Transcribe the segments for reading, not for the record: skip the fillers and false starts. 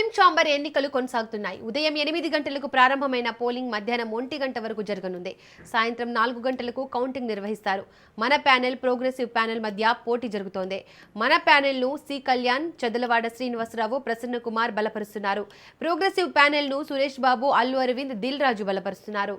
Film chamber ఎన్నికలు కొనసాగుతున్నాయి. ఉదయం 8 గంటలకు ప్రారంభమైన పోలింగ్ మధ్యాహ్నం 1 గంట వరకు జరగనుంది. సాయంత్రం 4 గంటలకు కౌంటింగ్ నిర్వహిస్తారు. మన ప్యానెల్, ప్రోగ్రెసివ్ ప్యానెల్ మధ్య పోటీ జరుగుతోంది. మన ప్యానెల్ను C Kalyan, Chadalavada Srinivasarao, Prasanna Kumar బలపరుస్తున్నారు. Progressive ప్యానెల్ను Suresh Babu, Allu Arvind, Dil Raju బలపరుస్తున్నారు.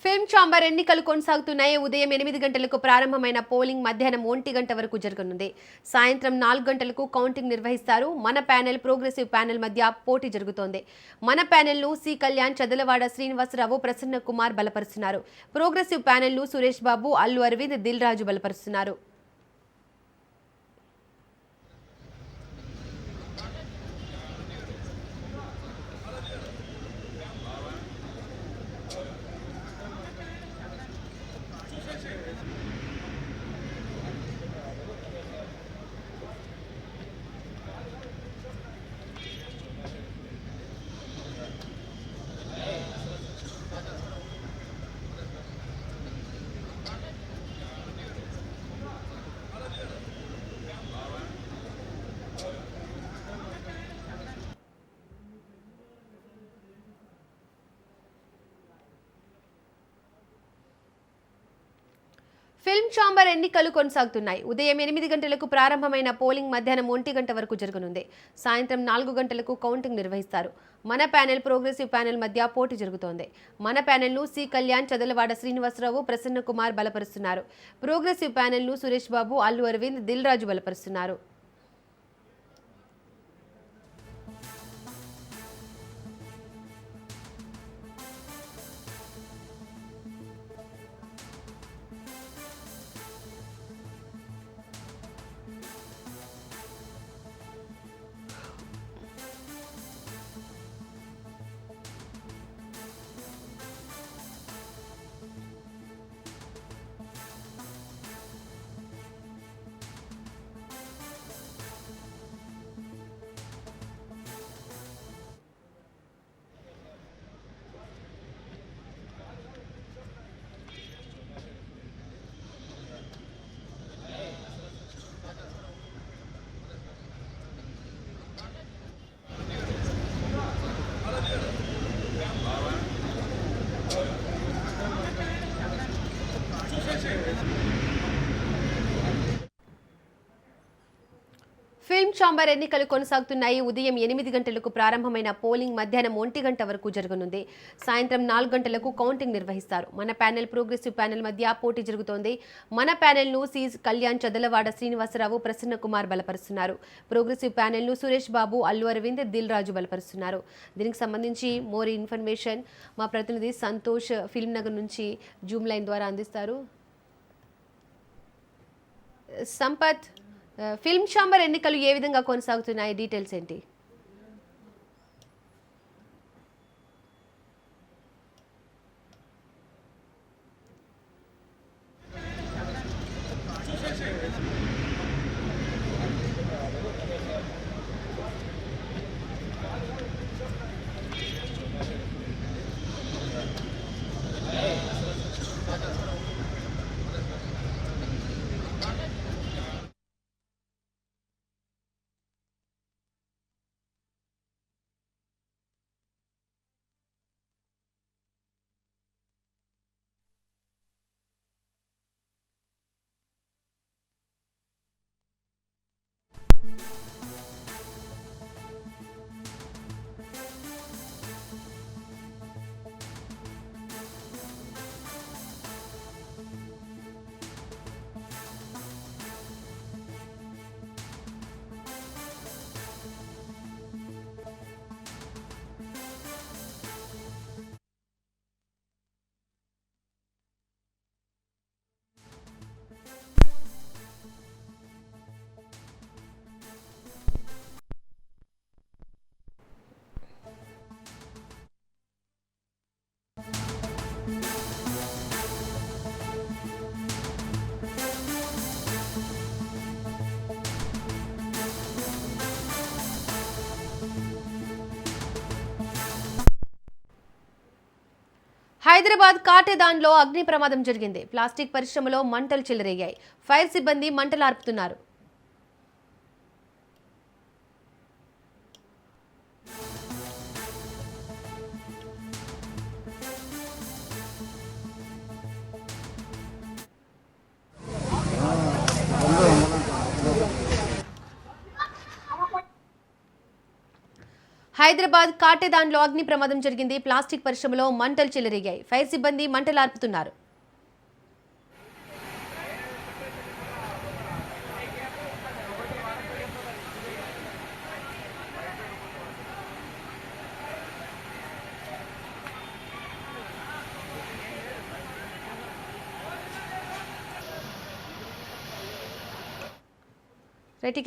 Film chamber ఎన్నికలు కొనసాగుతున్నాయి. ఉదయం 8 గంటలకు ప్రారంభమైన పోలింగ్ మధ్యాహ్నం 1 గంట వరకు జరగనుంది. సాయంత్రం 4 గంటలకు కౌంటింగ్ నిర్వహిస్తారు. మన ప్యానెల్, ప్రోగ్రెసివ్ ప్యానెల్ మధ్య పోటీ జరుగుతోంది. మన ప్యానెల్ను C Kalyan, Chadalavada Srinivasarao, Prasanna Kumar బలపరుస్తున్నారు. Progressive ప్యానెల్ను Suresh Babu, Allu Arvind, Dil Raju బలపరుస్తున్నారు. Film chamber ఎన్నికలు కొనసాగుతున్నాయి. ఉదయం 8 గంటలకు ప్రారంభమైన పోలింగ్ మధ్యాహ్నం 1 గంట వరకు జరగనుంది. సాయంత్రం 4 గంటలకు కౌంటింగ్ నిర్వహిస్తారు. మన ప్యానెల్, ప్రోగ్రెసివ్ ప్యానెల్ మధ్య పోటీ జరుగుతోంది. మన ప్యానెల్ను C Kalyan, Chadalavada Srinivasarao, Prasanna Kumar బలపరుస్తున్నారు. Progressive ప్యానెల్ను Suresh Babu, Allu Arvind, Dil Raju బలపరుస్తున్నారు. Film chamber ఎన్నికలు కొనసాగుతున్నాయి. ఉదయం 8 గంటలకు ప్రారంభమైన పోలింగ్ మధ్యాహ్నం 1 గంట వరకు జరగనుంది. సాయంత్రం 4 గంటలకు కౌంటింగ్ నిర్వహిస్తారు. మన ప్యానెల్, ప్రోగ్రెసివ్ ప్యానెల్ మధ్య పోటీ జరుగుతోంది. మన ప్యానెల్ను సి కళ్యాణ్, చదలవాడ శ్రీనివాసరావు, ప్రసన్న కుమార్ బలపరుస్తున్నారు. ప్రోగ్రెసివ్ ప్యానెల్ను సురేష్ బాబు, అల్లు అరవింద్, దిల్ రాజు బలపరుస్తున్నారు. దీనికి సంబంధించి మోర్ ఇన్ఫర్మేషన్ మా ప్రతినిధి సంతోష్ ఫిల్మ్ నగర్ నుంచి జూమ్ లైన్ ద్వారా అందిస్తారు. సంపత్, ఫిల్మ్ ఛాంబర్ ఎన్నికలు ఏ విధంగా కొనసాగుతున్నాయి, డీటెయిల్స్ ఏంటి? హైదరాబాద్ కాటేదాన్లో అగ్ని ప్రమాదం జరిగింది. ప్లాస్టిక్ పరిశ్రమలో మంటలు చెలరేగాయి. ఫైర్ సిబ్బంది మంటలు ఆర్పుతున్నారు. హైదరాబాద్ కాటేదాన్లో అగ్ని ప్రమాదం జరిగింది. ప్లాస్టిక్ పరిశ్రమలో మంటలు చెలరేగాయి. ఫైర్ సిబ్బంది మంటలు ఆర్పుతున్నారు.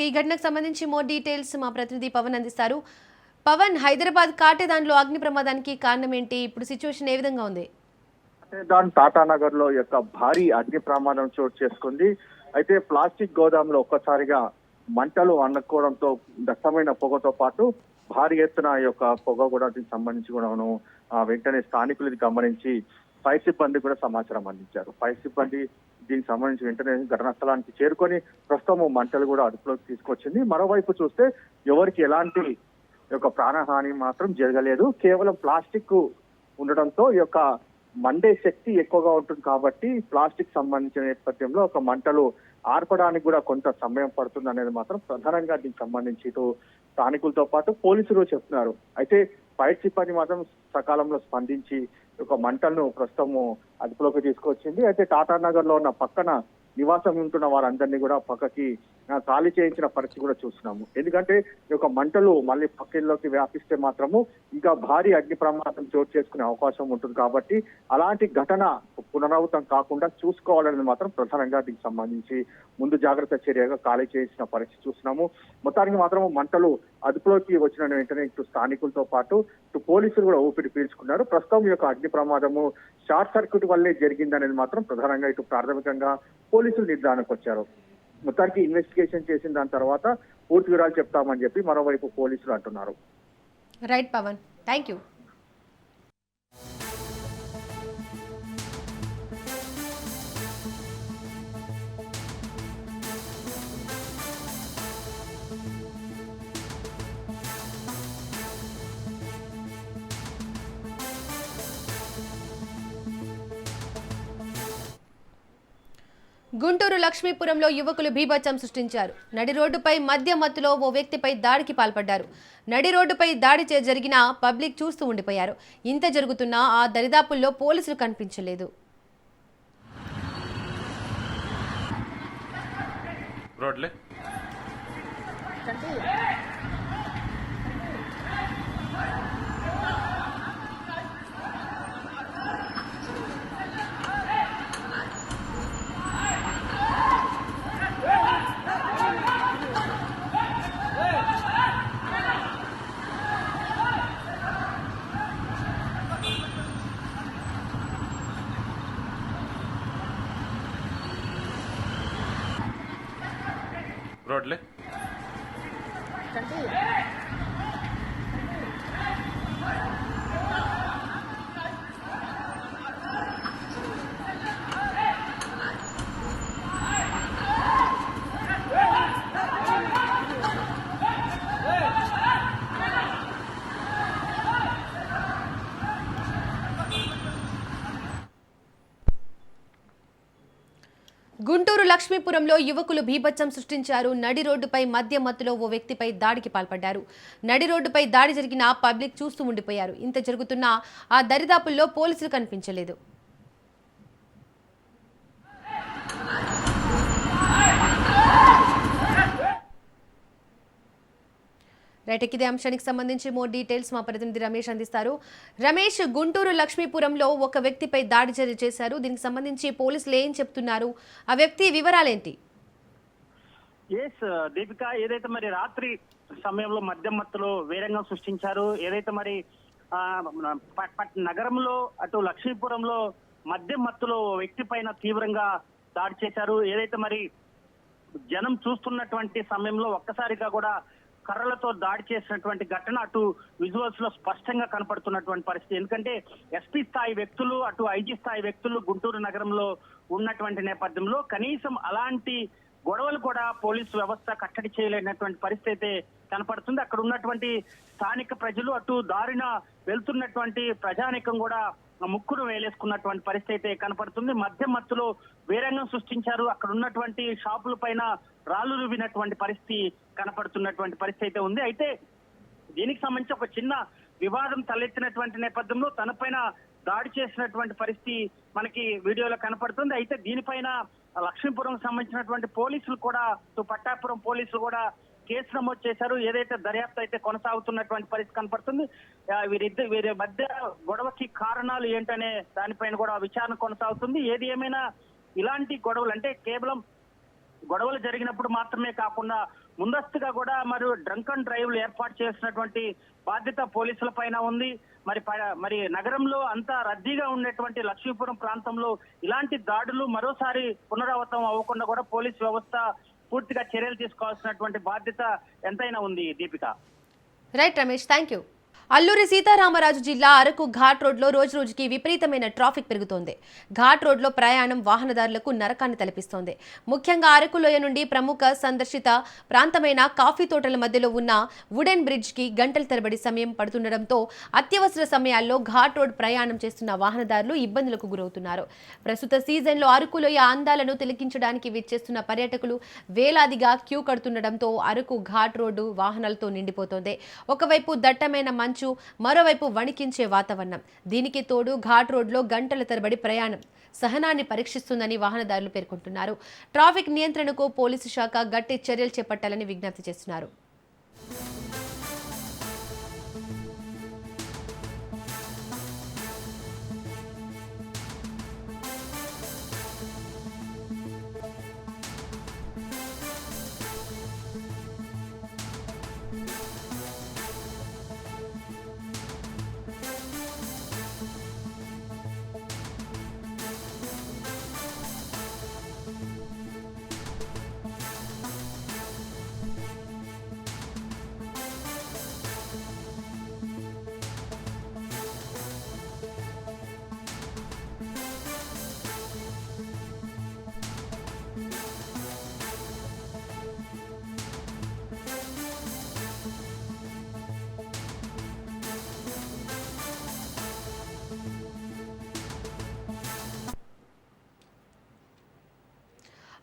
ఈ ఘటనకు సంబంధించి మోర్ డీటెయిల్స్ మా ప్రతినిధి పవన్ అందిస్తారు. పవన్, హైదరాబాద్ కాటేదాన్లో అగ్ని ప్రమాదానికి కారణం ఏంటి? ఇప్పుడు సిచ్యువేషన్ ఏ విధంగా ఉంది? కాటేదాన్ టాటానగర్ లో యొక్క భారీ అగ్ని ప్రమాదం చోటు చేసుకుంది. అయితే ప్లాస్టిక్ గోదాంలో ఒక్కసారిగా మంటలు అనుకోవడంతో దట్టమైన పొగతో పాటు భారీ ఎత్తున యొక్క పొగ కూడా దీనికి సంబంధించి కూడాను వెంటనే స్థానికులు గమనించి ఫైర్ సిబ్బంది కూడా సమాచారం అందించారు. ఫైర్ సిబ్బంది దీనికి సంబంధించి వెంటనే ఘటనా స్థలానికి చేరుకొని ప్రస్తుతం మంటలు కూడా అదుపులోకి తీసుకొచ్చింది. మరోవైపు చూస్తే ఎవరికి ఎలాంటి యొక్క ప్రాణహాని మాత్రం జరగలేదు. కేవలం ప్లాస్టిక్ ఉండడంతో ఈ యొక్క మండే శక్తి ఎక్కువగా ఉంటుంది కాబట్టి ప్లాస్టిక్ సంబంధించిన నేపథ్యంలో ఒక మంటలు ఆర్పడానికి కూడా కొంత సమయం పడుతుంది అనేది మాత్రం ప్రధానంగా దీనికి సంబంధించి ఇటు స్థానికులతో పాటు పోలీసులు చెప్తున్నారు. అయితే ఫైర్ సిబ్బంది మాత్రం సకాలంలో స్పందించి ఒక మంటలను ప్రస్తుతము అదుపులోకి తీసుకొచ్చింది. అయితే టాటానగర్ లో ఉన్న పక్కన నివాసం ఉంటున్న వారందరినీ కూడా పక్కకి ఖాళీ చేయించిన పరిస్థితి కూడా చూస్తున్నాము. ఎందుకంటే ఈ యొక్క మంటలు మళ్ళీ పక్కల్లోకి వ్యాపిస్తే మాత్రము ఇంకా భారీ అగ్ని ప్రమాదం చోటు చేసుకునే అవకాశం ఉంటుంది కాబట్టి అలాంటి ఘటన పునరావృతం కాకుండా చూసుకోవాలనేది మాత్రం ప్రధానంగా దీనికి సంబంధించి ముందు జాగ్రత్త చర్యగా ఖాళీ చేయించిన పరిస్థితి చూస్తున్నాము. మొత్తానికి మాత్రం మంటలు అదుపులోకి వచ్చిన వెంటనే ఇటు స్థానికులతో పాటు ఇటు పోలీసులు కూడా ఊపిరి పీల్చుకున్నారు. ప్రస్తుతం ఈ యొక్క అగ్ని ప్రమాదము షార్ట్ సర్క్యూట్ వల్లే జరిగిందనేది మాత్రం ప్రధానంగా ఇటు ప్రాథమికంగా పోలీసులు నిర్ధారణకు వచ్చారు. మొత్తానికి ఇన్వెస్టిగేషన్ చేసిన దాని తర్వాత పూర్తి వివరాలు చెప్తామని చెప్పి మరోవైపు పోలీసులు అంటున్నారు. Right Pawan, thank you. Guntur లక్ష్మీపురంలో యువకులు బీభత్సం సృష్టించారు. నడి రోడ్డుపై మద్య మత్తులో ఓ వ్యక్తిపై దాడికి పాల్పడ్డారు. నడి రోడ్డుపై దాడి జరిగిన పబ్లిక్ చూస్తూ ఉండిపోయారు. ఇంత జరుగుతున్నా ఆ దరిదాపుల్లో పోలీసులు కనిపించలేదు. రోడ్లే గుంటూరు లక్ష్మీపురంలో యువకులు బీభత్సం సృష్టించారు. నడి రోడ్డుపై మద్య మత్తులో ఓ వ్యక్తిపై దాడికి పాల్పడ్డారు. నడి రోడ్డుపై దాడి జరిగిన పబ్లిక్ చూస్తూ ఉండిపోయారు. ఇంత జరుగుతున్నా ఆ దరిదాపుల్లో పోలీసులు కనిపించలేదు. రైట్, ఇదే అంశానికి సంబంధించి మోర్ డీటెయిల్స్ మా ప్రతినిధి రమేష్ అందిస్తారు. రమేష్, గుంటూరు లక్ష్మీపురంలో ఒక వ్యక్తిపై దాడి చేశారు. దీనికి సంబంధించి పోలీసులు ఏం చెప్తున్నారు? ఆ వ్యక్తి వివరాలేంటి? దీపిక, ఏదైతే మరి రాత్రి సమయంలో మద్యం మత్తులో వేరంగం సృష్టించారు. ఏదైతే మరి నగరంలో అటు లక్ష్మీపురంలో మద్యం మత్తులో వ్యక్తి పైన తీవ్రంగా దాడి చేశారు. ఏదైతే మరి జనం చూస్తున్నటువంటి సమయంలో ఒక్కసారిగా కూడా కర్రలతో దాడి చేసినటువంటి ఘటన అటు విజువల్స్ లో స్పష్టంగా కనపడుతున్నటువంటి పరిస్థితి. ఎందుకంటే ఎస్పీ స్థాయి వ్యక్తులు, అటు ఐజీ స్థాయి వ్యక్తులు గుంటూరు నగరంలో ఉన్నటువంటి నేపథ్యంలో కనీసం అలాంటి గొడవలు కూడా పోలీసు వ్యవస్థ కట్టడి చేయలేనటువంటి పరిస్థితి అయితే కనపడుతుంది. అక్కడ ఉన్నటువంటి స్థానిక ప్రజలు, అటు దారిన వెళ్తున్నటువంటి ప్రజానీకం కూడా ముక్కును వేలేసుకున్నటువంటి పరిస్థితి అయితే కనపడుతుంది. మద్యం మత్తులో వీరంగం సృష్టించారు. అక్కడ ఉన్నటువంటి షాపుల పైన రాళ్లు రువినటువంటి పరిస్థితి కనపడుతున్నటువంటి పరిస్థితి అయితే ఉంది. అయితే దీనికి సంబంధించి ఒక చిన్న వివాదం తలెత్తినటువంటి నేపథ్యంలో తనపైన దాడి చేసినటువంటి పరిస్థితి మనకి వీడియోలో కనపడుతుంది. అయితే దీనిపైన లక్ష్మీపురం సంబంధించినటువంటి పోలీసులు కూడా, పట్టాపురం పోలీసులు కూడా కేసు నమోదు చేశారు. ఏదైతే దర్యాప్తు అయితే కొనసాగుతున్నటువంటి పరిస్థితి కనపడుతుంది. వీరి మధ్య గొడవకి కారణాలు ఏంటనే దానిపైన కూడా విచారణ కొనసాగుతుంది. ఏది ఏమైనా ఇలాంటి గొడవలు అంటే కేవలం గొడవలు జరిగినప్పుడు మాత్రమే కాకుండా ముందస్తుగా కూడా మరియు డ్రంక్ అండ్ డ్రైవ్లు ఏర్పాటు చేసినటువంటి బాధ్యత పోలీసుల పైన ఉంది. మరి నగరంలో అంతా రద్దీగా ఉండేటువంటి లక్ష్మీపురం ప్రాంతంలో ఇలాంటి దాడులు మరోసారి పునరావృతం అవ్వకుండా కూడా పోలీస్ వ్యవస్థ పూర్తిగా చర్యలు తీసుకోవాల్సినటువంటి బాధ్యత ఎంతైనా ఉంది. Deepika. Right Ramesh, thank you. Alluri Sitaramaraju జిల్లా అరకు ఘాట్ రోడ్లో రోజురోజుకి విపరీతమైన ట్రాఫిక్ పెరుగుతోంది. ఘాట్ రోడ్లో ప్రయాణం వాహనదారులకు నరకాన్ని తలపిస్తోంది. ముఖ్యంగా అరకు లోయ నుండి ప్రముఖ సందర్శిత ప్రాంతమైన కాఫీ తోటల మధ్యలో ఉన్న వుడెన్ బ్రిడ్జ్కి గంటల తరబడి సమయం పడుతుండటంతో అత్యవసర సమయాల్లో ఘాట్ రోడ్ ప్రయాణం చేస్తున్న వాహనదారులు ఇబ్బందులకు గురవుతున్నారు. ప్రస్తుత సీజన్లో అరకు లోయ అందాలను తిలకించడానికి విచ్చేస్తున్న పర్యాటకులు వేలాదిగా క్యూ కడుతుండటంతో అరకు ఘాట్ రోడ్డు వాహనాలతో నిండిపోతోంది. ఒకవైపు దట్టమైన మంచు, మరోవైపు వణికించే వాతావరణం. దీనికి తోడు ఘాట్ రోడ్లో గంటల తరబడి ప్రయాణం సహనాన్ని పరీక్షిస్తుందని వాహనదారులు పేర్కొంటున్నారు. ట్రాఫిక్ నియంత్రణకు పోలీసు శాఖ గట్టి చర్యలు చేపట్టాలని విజ్ఞప్తి చేస్తున్నారు.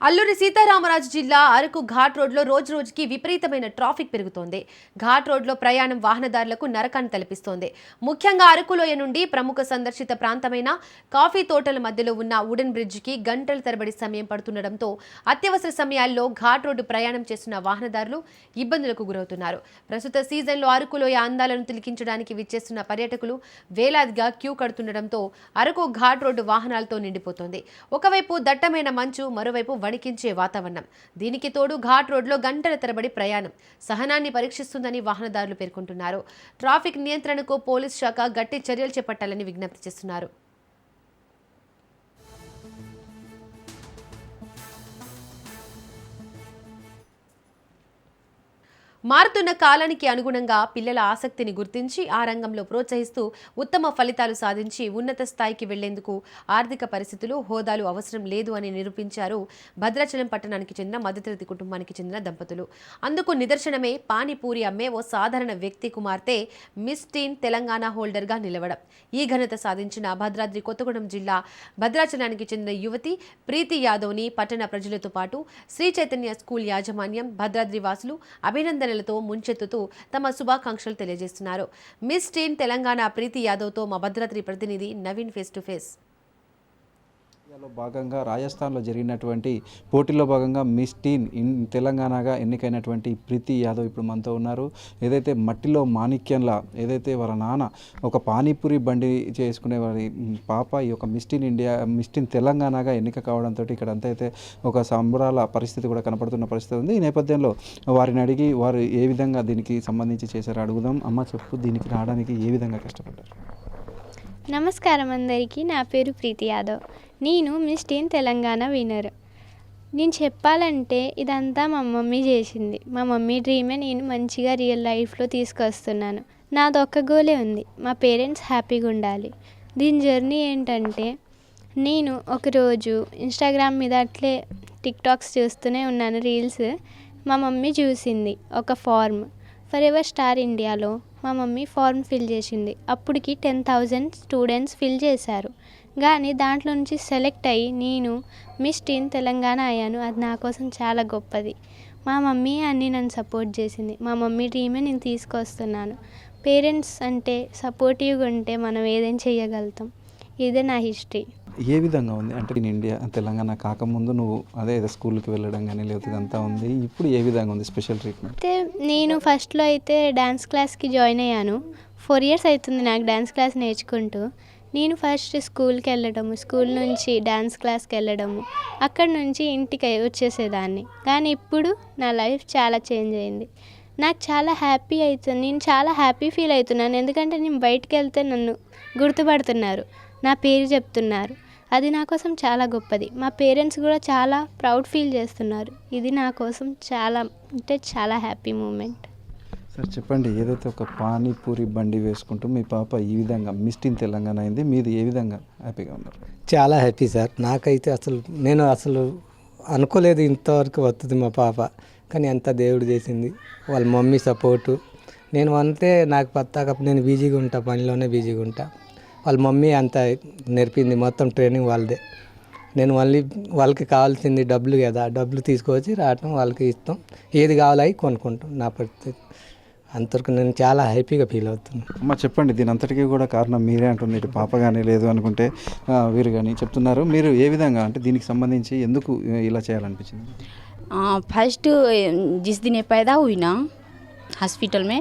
అల్లూరి సీతారామరాజు జిల్లా అరకు ఘాట్ రోడ్లో రోజురోజుకి విపరీతమైన ట్రాఫిక్ పెరుగుతోంది. ఘాట్ రోడ్లో ప్రయాణం వాహనదారులకు నరకాన్ని తలపిస్తోంది. ముఖ్యంగా అరకులోయ నుండి ప్రముఖ సందర్శిత ప్రాంతమైన కాఫీ తోటల మధ్యలో ఉన్న వుడెన్ బ్రిడ్జికి గంటల తరబడి సమయం పడుతుండటంతో అత్యవసర సమయాల్లో ఘాట్ రోడ్డు ప్రయాణం చేస్తున్న వాహనదారులు ఇబ్బందులకు గురవుతున్నారు. ప్రస్తుత సీజన్లో అరకులోయ అందాలను తిలకించడానికి విచ్చేస్తున్న పర్యాటకులు వేలాదిగా క్యూ కడుతుండటంతో అరకు ఘాట్ రోడ్డు వాహనాలతో నిండిపోతోంది. ఒకవైపు దట్టమైన మంచు, మరోవైపు వణికించే వాతావరణం. దీనికి తోడు ఘాట్ రోడ్లో గంటల తరబడి ప్రయాణం సహనాన్ని పరీక్షిస్తుందని వాహనదారులు పేర్కొంటున్నారు. ట్రాఫిక్ నియంత్రణకు పోలీస్ శాఖ గట్టి చర్యలు చేపట్టాలని విజ్ఞప్తి చేస్తున్నారు. మారుతున్న కాలానికి అనుగుణంగా పిల్లల ఆసక్తిని గుర్తించి ఆ రంగంలో ప్రోత్సహిస్తూ ఉత్తమ ఫలితాలు సాధించి ఉన్నత స్థాయికి వెళ్లేందుకు ఆర్థిక పరిస్థితులు, హోదాలు అవసరం లేదు అని నిరూపించారు భద్రాచలం పట్టణానికి చెందిన మధ్యతరగతి కుటుంబానికి చెందిన దంపతులు. అందుకు నిదర్శనమే పానీపూరి అమ్మే ఓ సాధారణ వ్యక్తి కుమార్తె మిస్ టీన్ తెలంగాణ హోల్డర్గా నిలవడం. ఈ ఘనత సాధించిన భద్రాద్రి కొత్తగూడెం జిల్లా భద్రాచలానికి చెందిన యువతి ప్రీతి యాదవ్ని పట్టణ ప్రజలతో పాటు శ్రీ చైతన్య స్కూల్ యాజమాన్యం, భద్రాద్రి వాసులు అభినందన ముంచెత్తుతూ తమ శుభాకాంక్షలు తెలియజేస్తున్నారు. మిస్ టీన్ తెలంగాణ ప్రీతి యాదవ్తో మా భద్రాద్రి ప్రతినిధి నవీన్ ఫేస్ టు ఫేస్. భాగంగా రాజస్థాన్లో జరిగినటువంటి పోటీలో భాగంగా మిస్ టీన్ తెలంగాణగా ఎన్నికైనటువంటి ప్రీతి యాదవ్ ఇప్పుడు మనతో ఉన్నారు. ఏదైతే మట్టిలో మాణిక్యంలా ఏదైతే వాళ్ళ నాన్న ఒక పానీపూరి బండి చేసుకునే వారి పాప ఈ యొక్క మిస్ టీన్ తెలంగాణగా ఎన్నిక కావడంతో ఇక్కడ అంతా అయితే ఒక సంబరాల పరిస్థితి కూడా కనపడుతున్న పరిస్థితి ఉంది. ఈ నేపథ్యంలో వారిని అడిగి వారు ఏ విధంగా దీనికి సంబంధించి చేశారో అడుగుదాం. అమ్మ చెప్పు, దీనికి రావడానికి ఏ విధంగా కష్టపడ్డారు? నమస్కారం అందరికీ. నా పేరు ప్రీతి యాదవ్. నేను మిస్ టీన్ తెలంగాణ విన్నర్. నేను చెప్పాలంటే ఇదంతా మా మమ్మీ చేసింది. మా మమ్మీ డ్రీమే నేను మంచిగా రియల్ లైఫ్లో తీసుకొస్తున్నాను. నాదొక్క గోలే ఉంది, మా పేరెంట్స్ హ్యాపీగా ఉండాలి. దీని జర్నీ ఏంటంటే, నేను ఒకరోజు ఇన్స్టాగ్రామ్ మీద అట్లే టిక్టాక్స్ చూస్తూనే ఉన్నాను, రీల్స్. మా మమ్మీ చూసింది ఒక ఫార్మ్, ఫర్ ఎవర్ స్టార్ ఇండియాలో మా మమ్మీ ఫార్మ్ ఫిల్ చేసింది. అప్పటికి 10,000 స్టూడెంట్స్ ఫిల్ చేశారు. కానీ దాంట్లో నుంచి సెలెక్ట్ అయ్యి నేను మిస్ టీన్ తెలంగాణ అయ్యాను. అది నా కోసం చాలా గొప్పది. మా మమ్మీ అన్నీ నన్ను సపోర్ట్ చేసింది. మా మమ్మీ డ్రీమే నేను తీసుకొస్తున్నాను. పేరెంట్స్ అంటే సపోర్టివ్గా ఉంటే మనం ఏదైనా చేయగలుగుతాం. ఇదే నా హిస్టరీ. ఏ విధంగా ఉంది అంటే నేను ఇండియా తెలంగాణ కాకముందు నువ్వు అదే స్కూల్కి వెళ్ళడం కానీ లేకపోతే ఇదంతా ఉంది, ఇప్పుడు ఏ విధంగా ఉంది స్పెషల్ ట్రీట్మెంట్? అయితే నేను ఫస్ట్లో అయితే డ్యాన్స్ క్లాస్కి జాయిన్ అయ్యాను. 4 years అవుతుంది నాకు డ్యాన్స్ క్లాస్ నేర్చుకుంటూ. నేను ఫస్ట్ స్కూల్కి వెళ్ళడము, స్కూల్ నుంచి డ్యాన్స్ క్లాస్కి వెళ్ళడము, అక్కడ నుంచి ఇంటికి వచ్చేసేదాన్ని. కానీ ఇప్పుడు నా లైఫ్ చాలా చేంజ్ అయింది. నాకు చాలా హ్యాపీ అవుతుంది, నేను చాలా హ్యాపీ ఫీల్ అవుతున్నాను. ఎందుకంటే నేను బయటికి వెళ్తే నన్ను గుర్తుపడుతున్నారు, నా పేరు చెప్తున్నారు. అది నా కోసం చాలా గొప్పది. మా పేరెంట్స్ కూడా చాలా ప్రౌడ్ ఫీల్ చేస్తున్నారు. ఇది నా కోసం చాలా అంటే చాలా హ్యాపీ మూమెంట్. సార్ చెప్పండి, ఏదైతే ఒక పానీపూరి బండి వేసుకుంటూ మీ పాప ఈ విధంగా మిస్ టీన్ తెలంగాణ అయింది, మీది ఏ విధంగా హ్యాపీగా ఉన్నారు? చాలా హ్యాపీ సార్. నాకైతే నేను అనుకోలేదు ఇంతవరకు వస్తుంది మా పాప. కానీ అంతా దేవుడు చేసింది, వాళ్ళ మమ్మీ సపోర్టు. నేను అంతే నాకు పత్తాకప్పుడు నేను బిజీగా ఉంటా, పనిలోనే బిజీగా ఉంటా. వాళ్ళ మమ్మీ అంతా నేర్పింది, మొత్తం ట్రైనింగ్ వాళ్ళదే. నేను మళ్ళీ వాళ్ళకి కావాల్సింది డబ్బులు కదా, డబ్బులు తీసుకొచ్చి రావటం, వాళ్ళకి ఇస్తాం, ఏది కావాలో కొనుక్కుంటాం. నా పరిస్థితి అంతవరకు నేను చాలా హ్యాపీగా ఫీల్ అవుతున్నాను. అమ్మ చెప్పండి, దీని అంతటికీ కూడా కారణం మీరే అంటుంది. ఇటు పాప కానీ లేదు అనుకుంటే వీరు కానీ చెప్తున్నారు. మీరు ఏ విధంగా అంటే దీనికి సంబంధించి ఎందుకు ఇలా చేయాలనిపించింది? फर्स्ट जिस दिन ये पैदा हुई ना हॉस्पिटल में,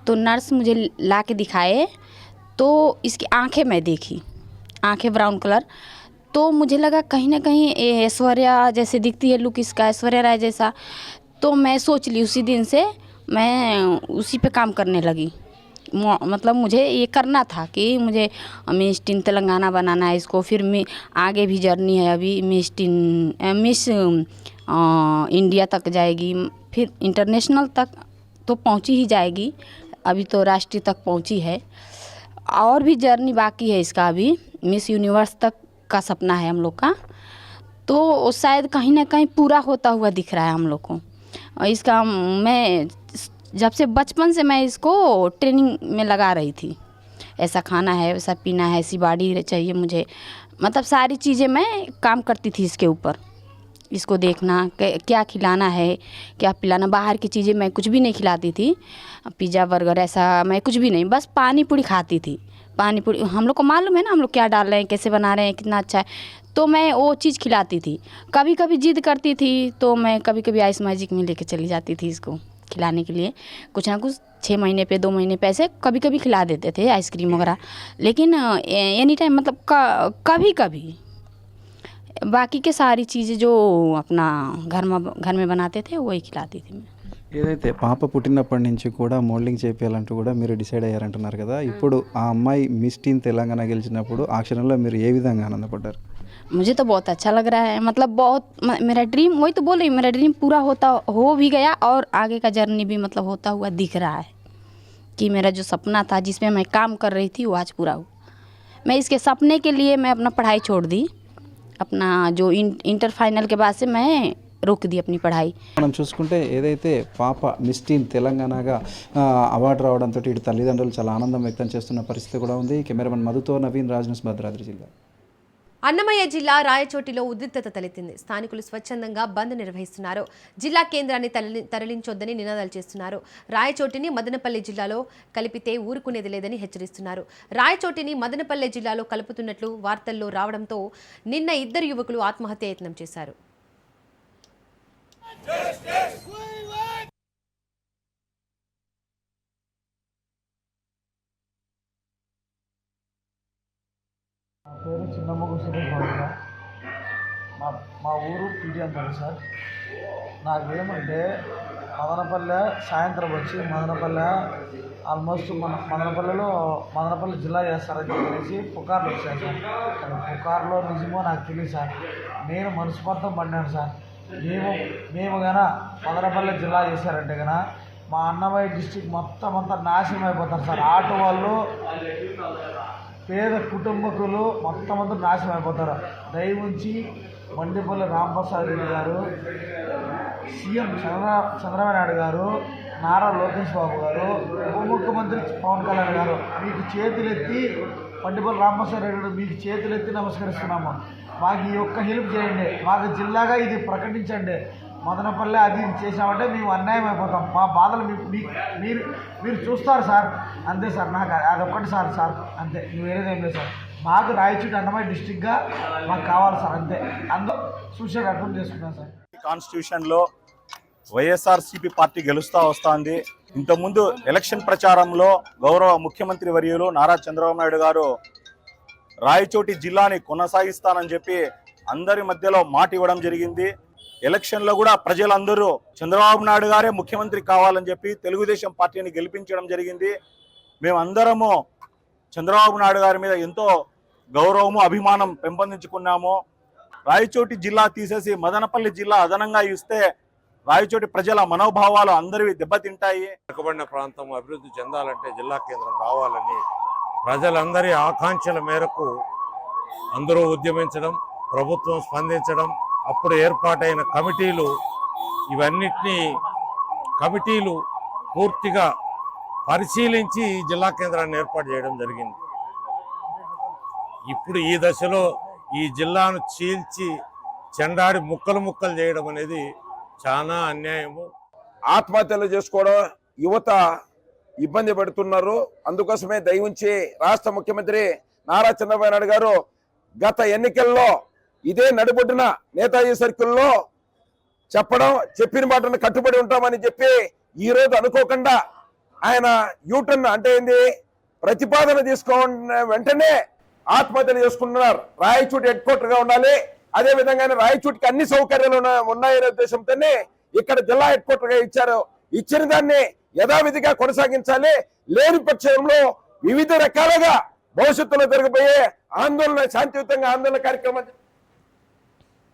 तो नर्स मुझे ला के दिखाए, तो इसकी आंखें मैं देखी, आंखें ब्राउन कलर. तो मुझे लगा कहीं ना कहीं ऐश्वर्या जैसे दिखती है, लुक इसका ऐश्वर्या राय जैसा. तो मैं सोच ली, उसी दिन से मैं उसी पे काम करने लगी. मतलब मुझे ये करना था कि मुझे मिस टीन तेलंगाना बनाना है इसको. फिर आगे भी जर्नी है, अभी मिस इंडिया तक जाएगी, फिर इंटरनेशनल तक तो पहुंची ही जाएगी. अभी तो राष्ट्रीय तक पहुंची है, और भी जर्नी बाकी है इसका. अभी मिस यूनिवर्स तक का सपना है हम लोग का, तो शायद कहीं ना कहीं पूरा होता हुआ दिख रहा है हम लोग को. और इसका मैं जब से बचपन से मैं इसको ट्रेनिंग में लगा रही थी, ऐसा खाना है, वैसा पीना है, ऐसी बॉडी चाहिए मुझे. मतलब सारी चीज़ें मैं काम करती थी इसके ऊपर. इसको देखना, क्या खिलाना है, क्या पिलाना. बाहर की चीज़ें मैं कुछ भी नहीं खिलाती थी, पिज़्ज़ा बर्गर ऐसा मैं कुछ भी नहीं, बस पानी पूरी खाती थी. पानी पूरी हम लोग को मालूम है ना, हम लोग क्या डाल रहे हैं, कैसे बना रहे हैं, कितना अच्छा है, तो मैं वो चीज़ खिलाती थी. कभी कभी जिद करती थी तो मैं कभी कभी आइस मैजिक में लेके चली जाती थी इसको खिलाने के लिए. कुछ ना कुछ 6 महीने पे 2 महीने पे ऐसे कभी कभी खिला देते थे आइसक्रीम वगैरह. लेकिन एनी टाइम मतलब कभी कभी. बाकी के सारी चीज़ें जो अपना घर में बनाते थे वही खिलाती थी मैं. ఏదైతే పాప పుట్టినప్పటి నుంచి కూడా మోడలింగ్ చేయాలంటూ కూడా మీరు డిసైడ్ అయ్యారంటున్నారు కదా, ఇప్పుడు ఆ అమ్మాయి మిస్ టీన్ తెలంగాణ గెలిచినప్పుడు ఆ క్షణంలో మీరు ఏ విధంగా ఆనందపడ్డారు? मुझे तो बहुत अच्छा लग रहा है. मतलब बहुत मेरा ड्रीम, वही तो बोल रही, मेरा ड्रीम पूरा हो भी गया, और आगे का जर्नी भी मतलब होता हुआ दिख रहा है कि मेरा जो सपना था जिसमें मैं काम कर रही थी वो आज पूरा हुआ. मैं इसके सपने के लिए मैं अपना पढ़ाई छोड़ दी. अपना जो इंटर फाइनल के बाद से मैं रोक दी अपनी पढ़ाई. మనం చూసుకుంటే ఏదైతే పాప మిస్ టీన్ తెలంగాణగా అవార్డు రావడంతో ఇటు తల్లిదండ్రులు చాలా ఆనందం వ్యక్తం చేస్తున్న పరిస్థితి కూడా ఉంది. కెమెరామెన్ మధుతో నవీన్, రాజ్ న్యూస్, భద్రాద్రి జిల్లా. అన్నమయ్య జిల్లా రాయచోటిలో ఉద్రిక్తత తలెత్తింది. స్థానికులు స్వచ్ఛందంగా బంద్ నిర్వహిస్తున్నారు. జిల్లా కేంద్రాన్ని తరలించొద్దని నినాదాలు చేస్తున్నారు. రాయచోటిని మదనపల్లి జిల్లాలో కలిపితే ఊరుకునేది లేదని హెచ్చరిస్తున్నారు. రాయచోటిని మదనపల్లి జిల్లాలో కలుపుతున్నట్లు వార్తల్లో రావడంతో నిన్న 2 యువకులు ఆత్మహత్య యత్నం చేశారు. నా పేరు చిన్నమ్మ సురేష్ బాబు. మా ఊరు పీటీ అంటారు సార్. నాకేమంటే మదనపల్లె సాయంత్రం వచ్చి ఆల్మోస్ట్ మదనపల్లి జిల్లా చేస్తారని చెప్పేసి పుకార్లు వచ్చాయి సార్. అది పుకార్లో నిజమో నాకు తెలియదు సార్. నేను మనస్ఫూర్తిగా పడినాను సార్. మేము గన మదనపల్లి జిల్లా చేశారంటే గన మా అన్నమయ్య డిస్టిక్ మొత్తం అంతా నాశనం అయిపోతారు సార్. ఆటో వాళ్ళు, పేద కుటుంబకులు మొత్తం అంతా నాశనం అయిపోతారు. దయవుంచి మండిపల్లి రాంప్రసాద్ రెడ్డి గారు, సీఎం చంద్రబాబు నాయుడు గారు, నారా లోకేష్ బాబు గారు, ఉప ముఖ్యమంత్రి పవన్ కళ్యాణ్ గారు మీకు చేతులెత్తి, మండిపల్లి రాంప్రసాద్ రెడ్డి గారు మీకు చేతులెత్తి నమస్కరిస్తున్నాము. మాకు ఈ ఒక్క హెల్ప్ చేయండి, మాకు జిల్లాగా ఇది ప్రకటించండి. మదనపల్లి అది ఇది చేసామంటే మేము అన్యాయం అయిపోతాం. మా బాధలు మీరు చూస్తారు సార్, అంతే సార్. నాకు అదొక్కటి సార్ అంతే, వేరేదేం లేదు సార్. మాకు రాయచూటి అన్నమయ్య డిస్టిక్గా మాకు కావాలి సార్, అంతే. అందరూ సూసైడ్ అటెంప్ట్ చేసుకున్నాం సార్. కాన్స్టిట్యూషన్లో వైఎస్ఆర్సీపీ పార్టీ గెలుస్తూ వస్తుంది. ఇంతకుముందు ఎలక్షన్ ప్రచారంలో గౌరవ ముఖ్యమంత్రి వర్యులు నారా చంద్రబాబు నాయుడు గారు రాయచోటి జిల్లాని కొనసాగిస్తానని చెప్పి అందరి మధ్యలో మాట ఇవ్వడం జరిగింది. ఎలక్షన్లో కూడా ప్రజలందరూ చంద్రబాబు నాయుడు గారే ముఖ్యమంత్రి కావాలని చెప్పి తెలుగుదేశం పార్టీని గెలిపించడం జరిగింది. మేమందరము చంద్రబాబు నాయుడు గారి మీద ఎంతో గౌరవము, అభిమానం పెంపొందించుకున్నాము. రాయచోటి జిల్లా తీసేసి మదనపల్లి జిల్లా అదనంగా ఇస్తే రాయచోటి ప్రజల మనోభావాలు అందరివి దెబ్బతింటాయి. వెనుకబడిన ప్రాంతం అభివృద్ధి చెందాలంటే జిల్లా కేంద్రం రావాలని ప్రజలందరి ఆకాంక్షల మేరకు అందరూ ఉద్యమించడం, ప్రభుత్వం స్పందించడం, అప్పుడు ఏర్పాటైన కమిటీలు పూర్తిగా పరిశీలించి జిల్లా కేంద్రాన్ని ఏర్పాటు చేయడం జరిగింది. ఇప్పుడు ఈ దశలో ఈ జిల్లాను చీల్చి చెండాడి ముక్కలు చేయడం అనేది చాలా అన్యాయము. ఆత్మహత్యలు చేసుకోవడం యువత ఇబ్బంది పడుతున్నారు. అందుకోసమే దయవుంచి రాష్ట్ర ముఖ్యమంత్రి నారా చంద్రబాబు నాయుడు గారు గత ఎన్నికల్లో ఇదే నడిబొడ్డున నేతాజీ సర్కిల్లో చెప్పిన మాటను కట్టుబడి ఉంటామని చెప్పి ఈ రోజు అనుకోకుండా ఆయన యూటర్న్ అంటే ఏంది ప్రతిపాదన తీసుకున్న వెంటనే ఆత్మహత్యలు చేసుకుంటున్నారు. రాయచూటి హెడ్ క్వార్టర్ గా ఉండాలి, అదే విధంగానే రాయచూటికి అన్ని సౌకర్యాలు ఉన్నాయనే ఉద్దేశంతోనే ఇక్కడ జిల్లా హెడ్ క్వార్టర్ గా ఇచ్చారు. ఇచ్చిన దాన్ని యథావిధిగా కొనసాగించాలి. లేని పక్షంలో వివిధ రకాలుగా భవిష్యత్తులో జరగబోయే ఆందోళన, శాంతియుతంగా ఆందోళన కార్యక్రమం.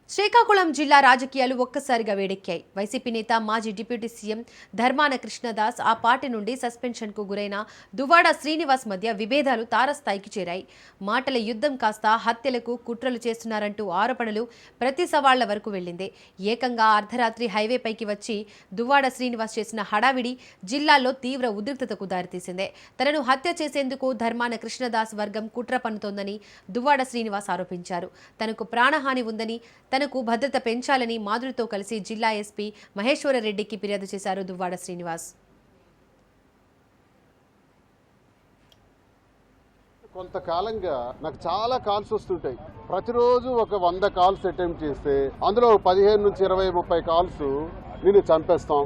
శ్రీకాకుళం జిల్లా రాజకీయాలు ఒక్కసారిగా వేడెక్కాయి. వైసీపీ నేత మాజీ డిప్యూటీ సీఎం ధర్మాన కృష్ణదాస్, ఆ పార్టీ నుండి సస్పెన్షన్కు గురైన దువ్వాడ శ్రీనివాస్ మధ్య విభేదాలు తారస్థాయికి చేరాయి. మాటల యుద్ధం కాస్త హత్యలకు కుట్రలు చేస్తున్నారంటూ ఆరోపణలు ప్రతి సవాళ్ల వరకు వెళ్లింది. ఏకంగా అర్ధరాత్రి హైవేపైకి వచ్చి దువ్వాడ శ్రీనివాస్ చేసిన హడావిడి జిల్లాలో తీవ్ర ఉద్రిక్తతకు దారితీసింది. తనను హత్య చేసేందుకు ధర్మాన కృష్ణదాస్ వర్గం కుట్ర పన్నుతోందని దువ్వాడ శ్రీనివాస్ ఆరోపించారు. తనకు ప్రాణహాని ఉందని, తనకు భద్రత పెంచాలని మాధురితో కలిసి జిల్లా ఎస్పీ మహేశ్వరరెడ్డికి ఫిర్యాదు చేశారు దువ్వాడ శ్రీనివాస్. కొంతకాలంగా నాకు చాలా కాల్స్ వస్తుంటాయి. ప్రతిరోజు ఒక 100 కాల్స్ అటెంప్ట్ చేస్తే అందులో 15 నుంచి 20, 30 కాల్స్ నిన్ను చంపేస్తాం,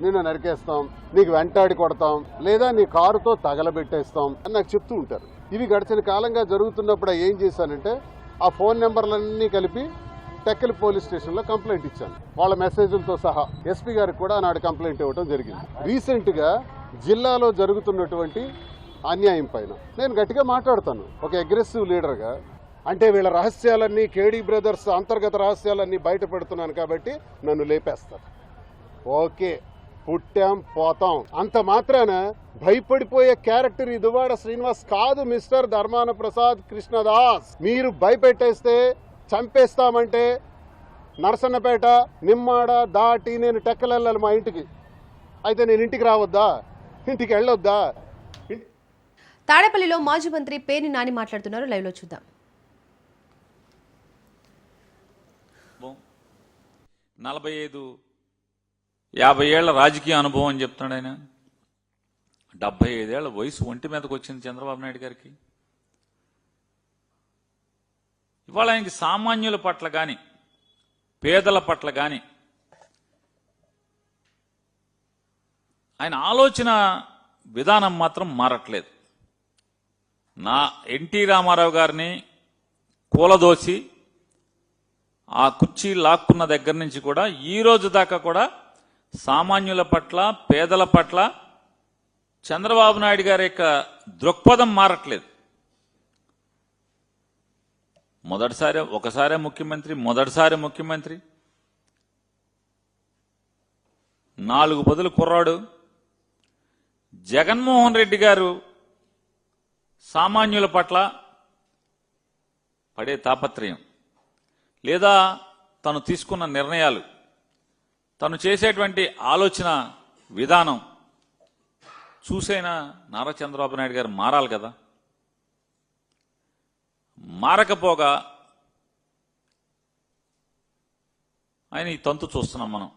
నిన్ను నరికేస్తాం, నీకు వెంటాడి కొడతాం, లేదా నీ కారుతో తగలబెట్టేస్తాం అని నాకు చెప్తూ ఉంటారు. ఇవి గడిచిన కాలంగా జరుగుతున్నప్పుడు ఏం చేశానంటే ఆ ఫోన్ నెంబర్లన్నీ కలిపి టెక్కలి పోలీస్ స్టేషన్లో కంప్లైంట్ ఇచ్చాను, వాళ్ళ మెసేజ్లతో సహా. ఎస్పీ గారికి కూడా నాడు కంప్లైంట్ ఇవ్వడం జరిగింది. రీసెంట్గా జిల్లాలో జరుగుతున్నటువంటి అన్యాయం పైన నేను గట్టిగా మాట్లాడతాను ఒక అగ్రెసివ్ లీడర్గా. అంటే వీళ్ళ రహస్యాలన్నీ, కేడీ బ్రదర్స్ అంతర్గత రహస్యాలన్నీ బయట పెడుతున్నాను కాబట్టి నన్ను లేపేస్తారు. ఓకే, పుట్టాం పోతాం అంత మాత్రాన భయపడిపోయే క్యారెక్టర్ ఈ దువ్వాడ శ్రీనివాస్ కాదు. మిస్టర్ ధర్మాన ప్రసాద్ కృష్ణదాస్, మీరు భయపెట్టేస్తే చంపేస్తామంటే నరసన్నపేట, నిమ్మాడ దాటి నేను టెక్కలెళ్ళాలి మా ఇంటికి. అయితే నేను ఇంటికి రావద్దా? ఇంటికి వెళ్ళొద్దా? తాడేపల్లిలో మాజీ మంత్రి పేర్ని నాని మాట్లాడుతున్నారు. లైవ్ లో చూద్దాం. 45-50 ఏళ్ల రాజకీయ అనుభవం అని చెప్తున్నాడు ఆయన. 75 ఏళ్ల వయసు ఒంటి మీదకి వచ్చింది చంద్రబాబు నాయుడు గారికి. ఇవాళ ఆయనకి సామాన్యుల పట్ల కానీ, పేదల పట్ల కానీ ఆయన ఆలోచన విధానం మాత్రం మారట్లేదు. ఎన్టీ రామారావు గారిని కూలదోసి ఆ కుర్చీ లాక్కున్న దగ్గర నుంచి కూడా ఈ రోజు దాకా కూడా సామాన్యుల పట్ల, పేదల పట్ల చంద్రబాబు నాయుడు గారి యొక్క దృక్పథం మారట్లేదు. ఒకసారి ముఖ్యమంత్రి 4 పదులు కుర్రాడు. జగన్మోహన్ రెడ్డి గారు సామాన్యుల పట్ల పడే తాపత్రయం లేదా తను తీసుకున్న నిర్ణయాలు, తను చేసేటువంటి ఆలోచన విధానం చూసైనా నారా చంద్రబాబు నాయుడు గారు మారాలి కదా. మారకపోగా ఆయన ఈ తంతు చూస్తున్నాం మనం.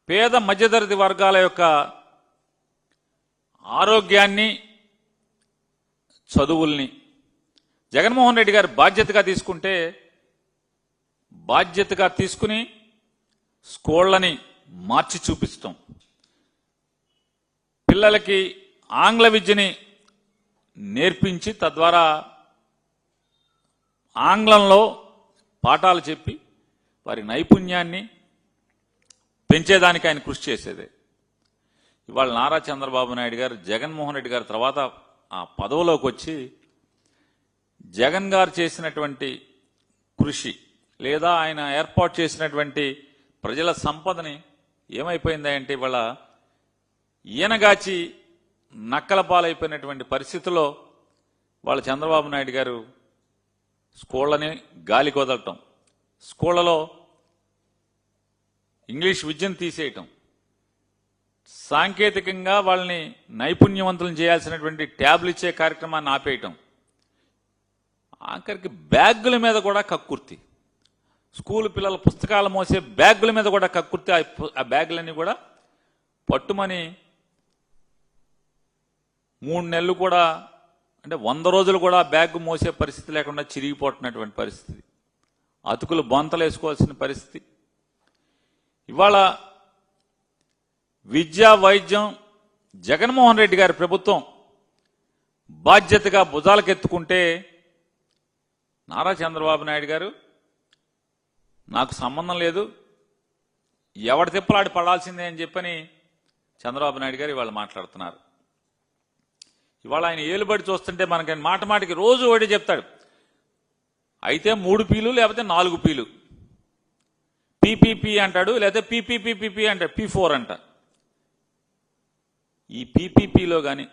పేద మధ్యతరగతి వర్గాల యొక్క ఆరోగ్యాన్ని, చదువుల్ని జగన్మోహన్ రెడ్డి గారు బాధ్యతగా తీసుకుని స్కూళ్ళని మార్చి చూపిస్తాం, పిల్లలకి ఆంగ్ల విద్యని నేర్పించి తద్వారా ఆంగ్లంలో పాఠాలు చెప్పి వారి నైపుణ్యాన్ని పెంచేదానికి ఆయన కృషి చేసేదే. ఇవాళ నారా చంద్రబాబు నాయుడు గారు జగన్మోహన్ రెడ్డి గారి తర్వాత ఆ పదవిలోకి వచ్చి జగన్ గారు చేసినటువంటి కృషి లేదా ఆయన ఏర్పాటు చేసినటువంటి ప్రజల సంపదని ఏమైపోయింది అంటే ఇవాళ ఈయనగాచి నక్కల పాలైపోయినటువంటి పరిస్థితుల్లో వాళ్ళ చంద్రబాబు నాయుడు గారు స్కూళ్ళని గాలికి వదలటం, స్కూళ్ళలో ఇంగ్లీష్ విద్యను తీసేయటం, సాంకేతికంగా వాళ్ళని నైపుణ్యవంతులను చేయాల్సినటువంటి ట్యాబ్లు ఇచ్చే కార్యక్రమాన్ని ఆపేయటం, ఆఖరికి బ్యాగుల మీద కూడా కక్కుర్తి, స్కూల్ పిల్లల పుస్తకాలు మోసే బ్యాగుల మీద కూడా కక్కుర్తి. ఆ బ్యాగులన్నీ కూడా పట్టుమని 3 నెలలు కూడా అంటే 100 రోజులు కూడా బ్యాగ్ మోసే పరిస్థితి లేకుండా చిరిగిపోతున్నటువంటి పరిస్థితి, అతుకులు బొంతలు వేసుకోవాల్సిన పరిస్థితి. ఇవాళ విద్యా వైద్యం జగన్మోహన్ రెడ్డి గారి ప్రభుత్వం బాధ్యతగా భుజాలకెత్తుకుంటే నారా చంద్రబాబు నాయుడు గారు నాకు సంబంధం లేదు, ఎవడి తిప్పలాడి పడాల్సిందే అని చెప్పని చంద్రబాబు నాయుడు గారు ఇవాళ మాట్లాడుతున్నారు. ఇవాళ ఆయన ఏలుబడి చూస్తుంటే మనకి మాటికి రోజు ఒకటి చెప్తాడు, అయితే 3 పీలు లేకపోతే 4 పీలు, పీపీపీ అంటాడు, లేకపోతే పీపీపీపీ అంటాడు, P4 అంట. ఈ పీపీపీలో కానీ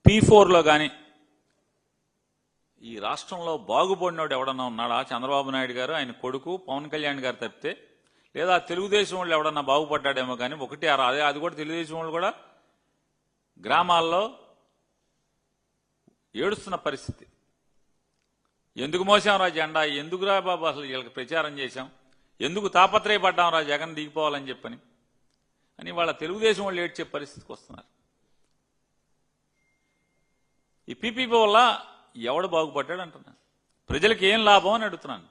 P4లో కానీ ఈ రాష్ట్రంలో బాగుపడినోడు ఎవడన్నా ఉన్నాడా? చంద్రబాబు నాయుడు గారు, ఆయన కొడుకు పవన్ కళ్యాణ్ గారు తప్పితే, లేదా తెలుగుదేశం వాళ్ళు ఎవడన్నా బాగుపడ్డాడేమో కానీ ఒకటి అది కూడా తెలుగుదేశం వాళ్ళు కూడా గ్రామాల్లో ఏడుస్తున్న పరిస్థితి. ఎందుకు మోసాంరా జెండా, ఎందుకురా బాబు అసలు వీళ్ళకి ప్రచారం చేశాం, ఎందుకు తాపత్రయపడ్డాంరా జగన్ దిగిపోవాలని చెప్పని అని వాళ్ళ తెలుగుదేశం వాళ్ళు ఏడ్చే పరిస్థితికి వస్తున్నారు. ఈ పీపీపీ వల్ల ఎవడు బాగుపడ్డాడు అంటున్నాను. ప్రజలకు ఏం లాభం అని అడుగుతున్నాను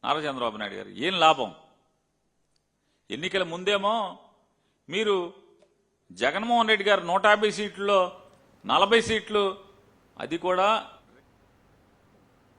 నారా చంద్రబాబు నాయుడు గారు, ఏం లాభం? ఎన్నికల ముందేమో మీరు జగన్మోహన్ రెడ్డి గారు 150 సీట్లలో 40 సీట్లు, అది కూడా